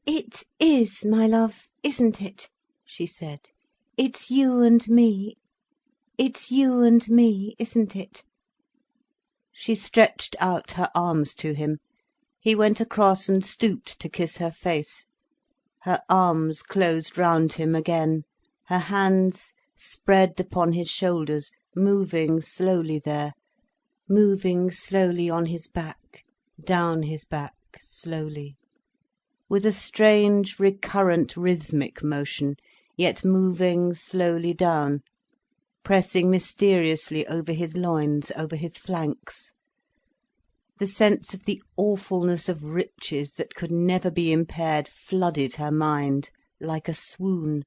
"It is, my love, isn't it?" she said. "It's you and me. It's you and me, isn't it?" She stretched out her arms to him. He went across and stooped to kiss her face. Her arms closed round him again, her hands spread upon his shoulders, moving slowly there, moving slowly on his back, down his back, slowly, with a strange recurrent rhythmic motion, yet moving slowly down, pressing mysteriously over his loins, over his flanks. The sense of the awfulness of riches that could never be impaired flooded her mind, like a swoon,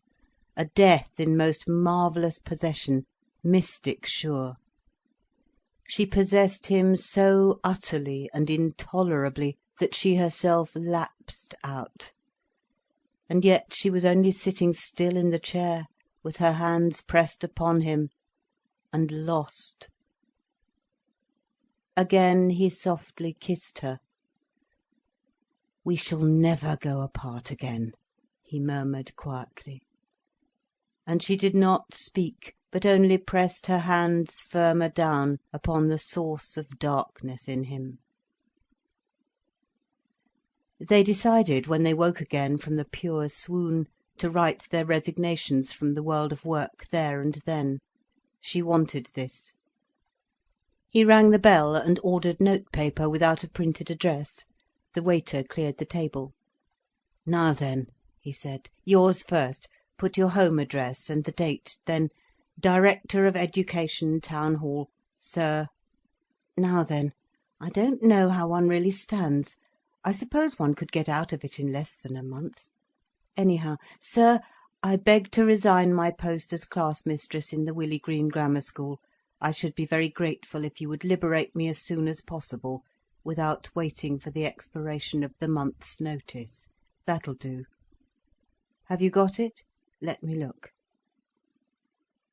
a death in most marvellous possession, mystic sure. She possessed him so utterly and intolerably that she herself lapsed out. And yet she was only sitting still in the chair, with her hands pressed upon him, and lost. Again he softly kissed her. "We shall never go apart again," he murmured quietly. And she did not speak, but only pressed her hands firmer down upon the source of darkness in him. They decided, when they woke again from the pure swoon, to write their resignations from the world of work there and then. She wanted this. He rang the bell and ordered notepaper without a printed address. The waiter cleared the table. "Now then," he said, "yours first. Put your home address and the date, then Director of Education, Town Hall, Sir. Now then, I don't know how one really stands. I suppose one could get out of it in less than a month. Anyhow, Sir, I beg to resign my post as class mistress in the Willey Green Grammar School. I should be very grateful if you would liberate me as soon as possible, without waiting for the expiration of the month's notice. That'll do. Have you got it? Let me look.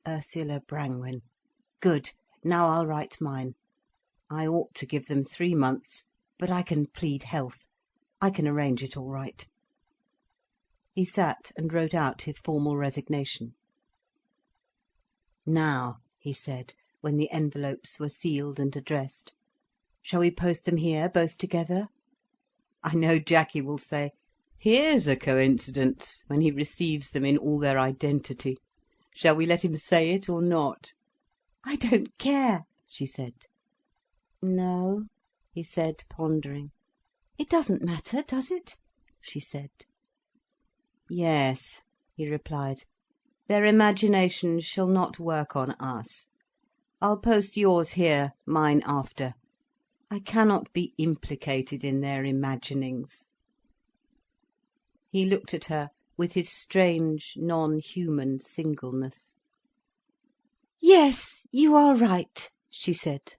Ursula Brangwen. Good. Now I'll write mine. I ought to give them 3 months, but I can plead health. I can arrange it all right." He sat and wrote out his formal resignation. "Now," he said, when the envelopes were sealed and addressed, "shall we post them here, both together? I know Jackie will say, 'Here's a coincidence,' when he receives them in all their identity. Shall we let him say it or not?" "I don't care," she said. "No?" he said, pondering. "It doesn't matter, does it?" she said. "Yes," he replied. "Their imagination shall not work on us. I'll post yours here, mine after. I cannot be implicated in their imaginings." He looked at her with his strange, non-human singleness. "Yes, you are right," she said.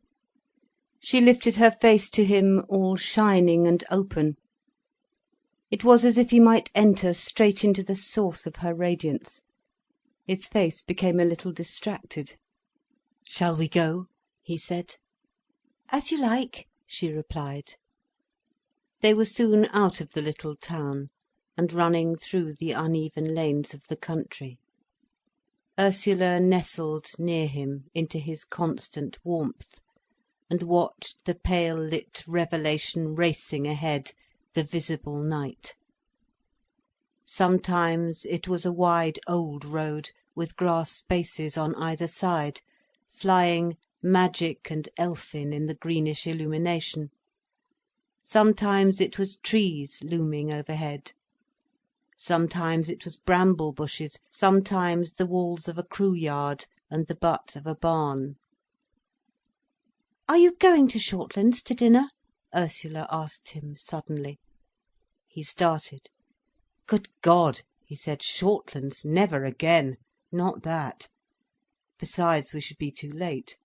She lifted her face to him, all shining and open. It was as if he might enter straight into the source of her radiance. His face became a little distracted. "Shall we go?" he said. "As you like," she replied. They were soon out of the little town, and running through the uneven lanes of the country. Ursula nestled near him, into his constant warmth, and watched the pale lit revelation racing ahead, the visible night. Sometimes it was a wide old road, with grass spaces on either side, flying magic and elfin in the greenish illumination. Sometimes it was trees looming overhead. Sometimes it was bramble bushes, sometimes the walls of a crew yard and the butt of a barn. "Are you going to Shortlands to dinner?" Ursula asked him suddenly. He started. "Good God," he said, "Shortlands, never again. Not that. Besides, we should be too late."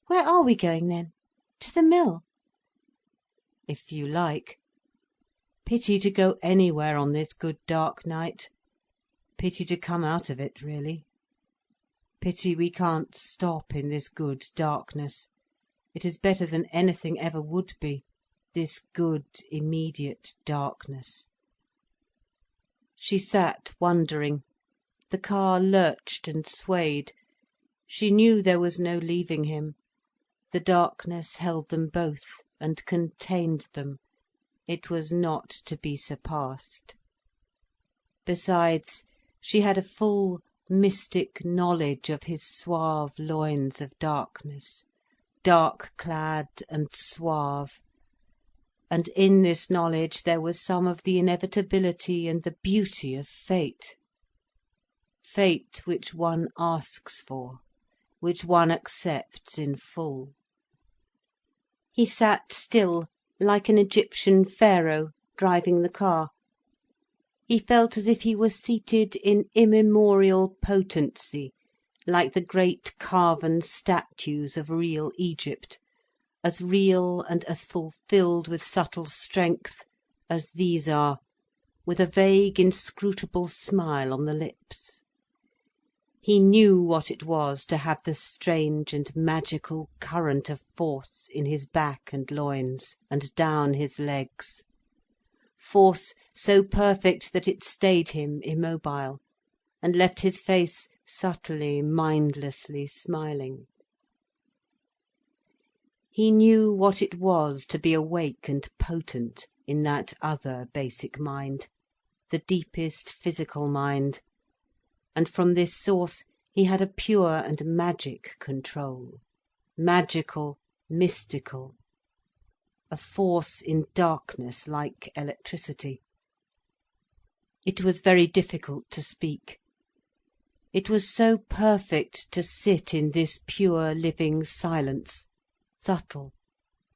"Where are we going then? To the mill?" "If you like. Pity to go anywhere on this good dark night. Pity to come out of it, really. Pity we can't stop in this good darkness. It is better than anything ever would be, this good, immediate darkness." She sat wondering. The car lurched and swayed. She knew there was no leaving him. The darkness held them both, and contained them. It was not to be surpassed. Besides, she had a full, mystic knowledge of his suave loins of darkness, dark-clad and suave. And in this knowledge there was some of the inevitability and the beauty of fate. Fate which one asks for, which one accepts in full. He sat still, like an Egyptian pharaoh, driving the car. He felt as if he were seated in immemorial potency, like the great carven statues of real Egypt, as real and as fulfilled with subtle strength as these are, with a vague, inscrutable smile on the lips. He knew what it was to have the strange and magical current of force in his back and loins, and down his legs. Force so perfect that it stayed him immobile, and left his face subtly, mindlessly smiling. He knew what it was to be awake and potent in that other basic mind, the deepest physical mind. And from this source he had a pure and magic control, magical, mystical, a force in darkness like electricity. It was very difficult to speak. It was so perfect to sit in this pure living silence, subtle,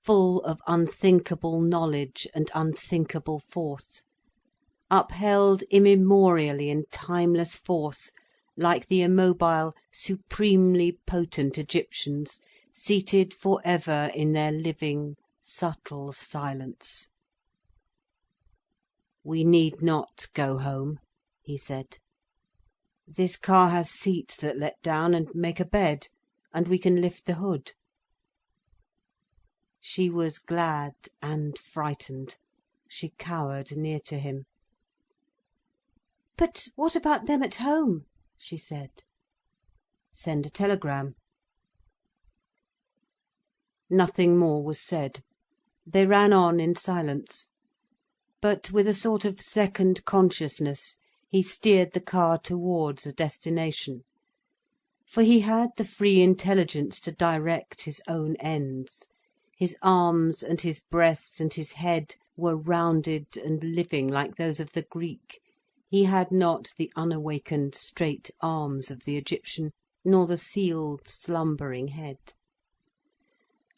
full of unthinkable knowledge and unthinkable force, upheld immemorially in timeless force, like the immobile, supremely potent Egyptians, seated for ever in their living, subtle silence. "We need not go home," he said. "This car has seats that let down and make a bed, and we can lift the hood." She was glad and frightened. She cowered near to him. "But what about them at home?" she said. "Send a telegram." Nothing more was said. They ran on in silence. But with a sort of second consciousness, he steered the car towards a destination. For he had the free intelligence to direct his own ends. His arms and his breast and his head were rounded and living like those of the Greek. He had not the unawakened straight arms of the Egyptian, nor the sealed, slumbering head.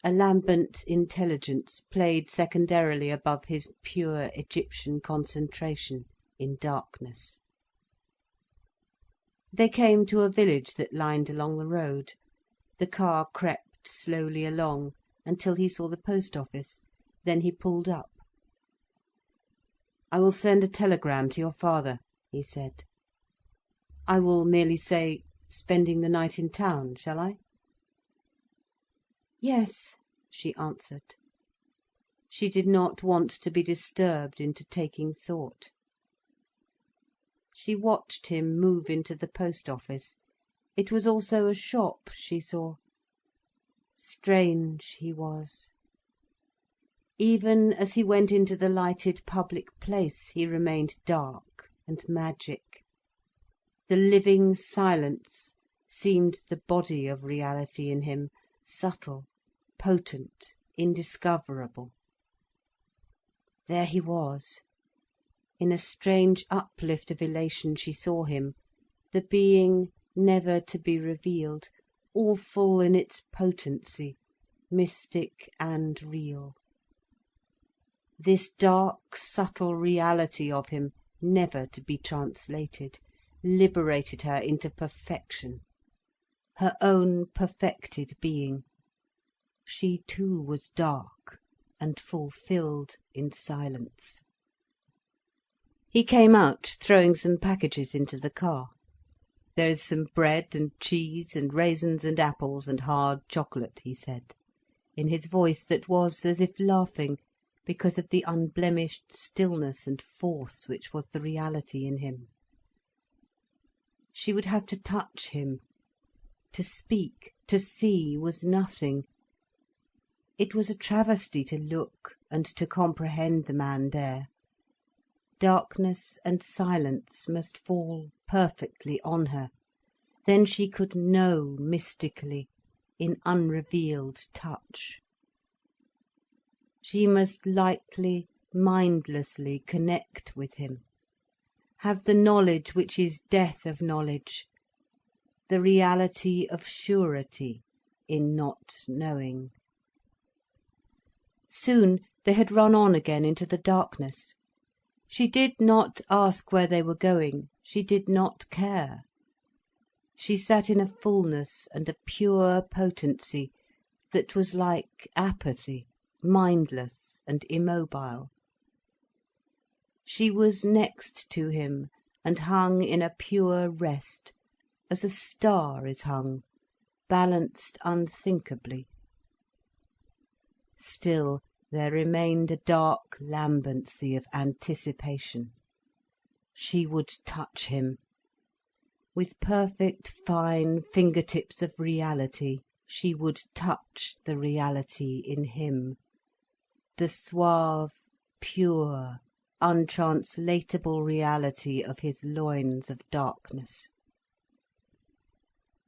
A lambent intelligence played secondarily above his pure Egyptian concentration in darkness. They came to a village that lined along the road. The car crept slowly along, until he saw the post office. Then he pulled up. "I will send a telegram to your father," he said. "I will merely say, spending the night in town, shall I?" "Yes," she answered. She did not want to be disturbed into taking thought. She watched him move into the post office. It was also a shop, she saw. Strange he was. Even as he went into the lighted public place, he remained dark and magic. The living silence seemed the body of reality in him, subtle, potent, indiscoverable. There he was. In a strange uplift of elation she saw him, the being never to be revealed, awful in its potency, mystic and real. This dark, subtle reality of him, never to be translated, liberated her into perfection, her own perfected being. She too was dark and fulfilled in silence. He came out, throwing some packages into the car. "There is some bread and cheese and raisins and apples and hard chocolate," he said, in his voice that was as if laughing, because of the unblemished stillness and force which was the reality in him. She would have to touch him. To speak, to see, was nothing. It was a travesty to look and to comprehend the man there. Darkness and silence must fall perfectly on her. Then she could know mystically, in unrevealed touch. She must lightly, mindlessly connect with him, have the knowledge which is death of knowledge, the reality of surety in not knowing. Soon they had run on again into the darkness. She did not ask where they were going, she did not care. She sat in a fullness and a pure potency that was like apathy, mindless and immobile. She was next to him and hung in a pure rest, as a star is hung, balanced unthinkably. Still there remained a dark lambency of anticipation. She would touch him. With perfect fine fingertips of reality, she would touch the reality in him. The suave, pure, untranslatable reality of his loins of darkness.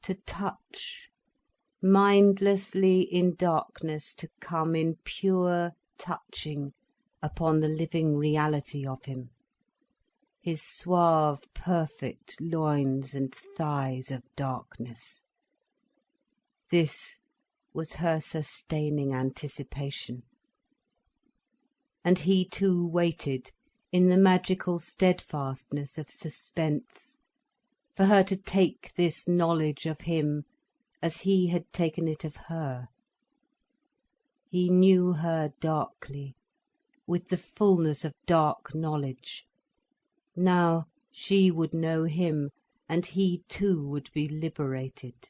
To touch, mindlessly in darkness to come in pure touching upon the living reality of him. His suave, perfect loins and thighs of darkness. This was her sustaining anticipation. And he too waited, in the magical steadfastness of suspense, for her to take this knowledge of him as he had taken it of her. He knew her darkly, with the fullness of dark knowledge. Now she would know him, and he too would be liberated.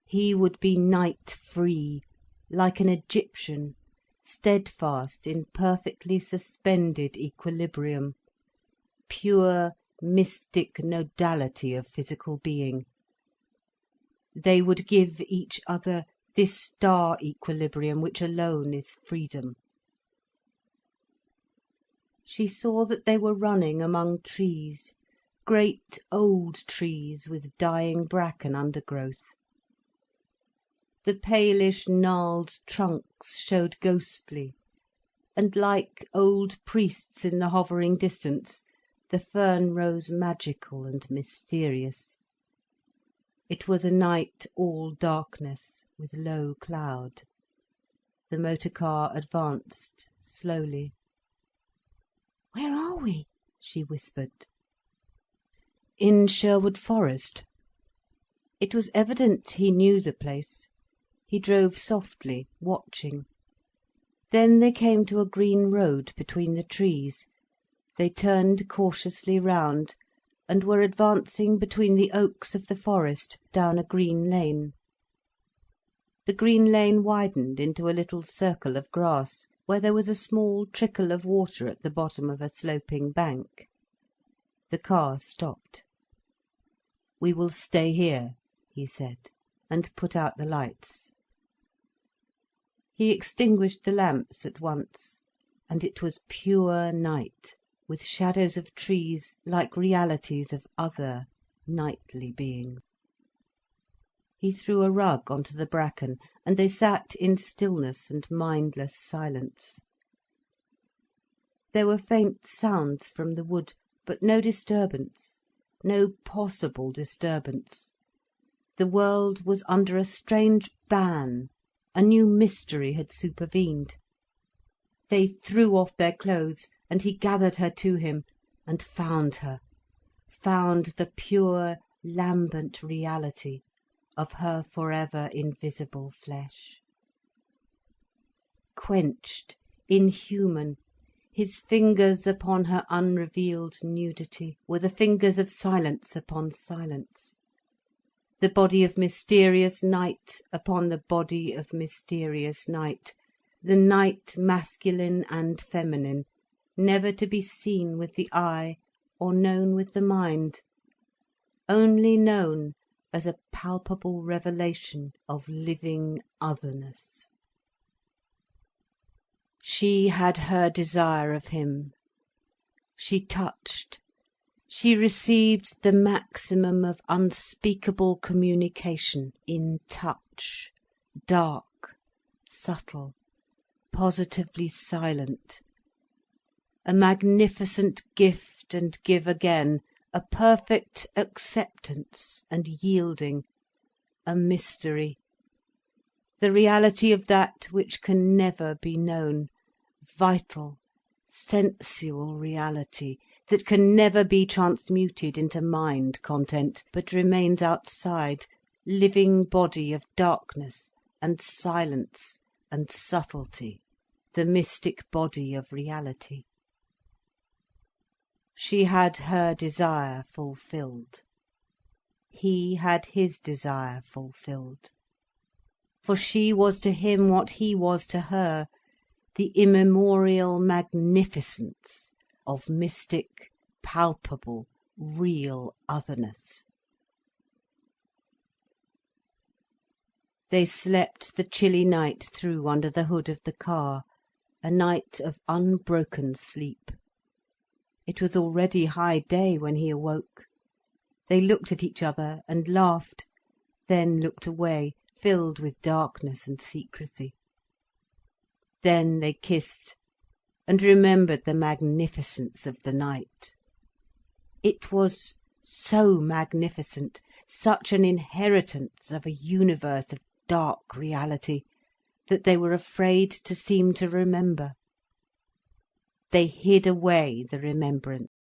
He would be night free, like an Egyptian, steadfast in perfectly suspended equilibrium, pure mystic nodality of physical being. They would give each other this star equilibrium which alone is freedom. She saw that they were running among trees, great old trees with dying bracken undergrowth. The palish gnarled trunks showed ghostly, and like old priests in the hovering distance, the fern rose magical and mysterious. It was a night all darkness, with low cloud. The motor car advanced slowly. "Where are we?" she whispered. In Sherwood Forest. It was evident he knew the place. He drove softly, watching. Then they came to a green road between the trees. They turned cautiously round, and were advancing between the oaks of the forest, down a green lane. The green lane widened into a little circle of grass, where there was a small trickle of water at the bottom of a sloping bank. The car stopped. "We will stay here," he said, and put out the lights. He extinguished the lamps at once, and it was pure night, with shadows of trees like realities of other, nightly beings. He threw a rug onto the bracken, and they sat in stillness and mindless silence. There were faint sounds from the wood, but no disturbance, no possible disturbance. The world was under a strange ban, a new mystery had supervened. They threw off their clothes, and he gathered her to him, and found her, found the pure, lambent reality of her forever invisible flesh. Quenched, inhuman, his fingers upon her unrevealed nudity were the fingers of silence upon silence. The body of mysterious night upon the body of mysterious night, the night masculine and feminine, never to be seen with the eye or known with the mind, only known as a palpable revelation of living otherness. She had her desire of him. She touched, she received the maximum of unspeakable communication in touch, dark, subtle, positively silent. A magnificent gift and give again, a perfect acceptance and yielding, a mystery. The reality of that which can never be known, vital, sensual reality, that can never be transmuted into mind content, but remains outside, living body of darkness and silence and subtlety, the mystic body of reality. She had her desire fulfilled. He had his desire fulfilled. For she was to him what he was to her, the immemorial magnificence of mystic, palpable, real otherness. They slept the chilly night through under the hood of the car, a night of unbroken sleep. It was already high day when he awoke. They looked at each other and laughed, then looked away, filled with darkness and secrecy. Then they kissed, and remembered the magnificence of the night. It was so magnificent, such an inheritance of a universe of dark reality, that they were afraid to seem to remember. They hid away the remembrance.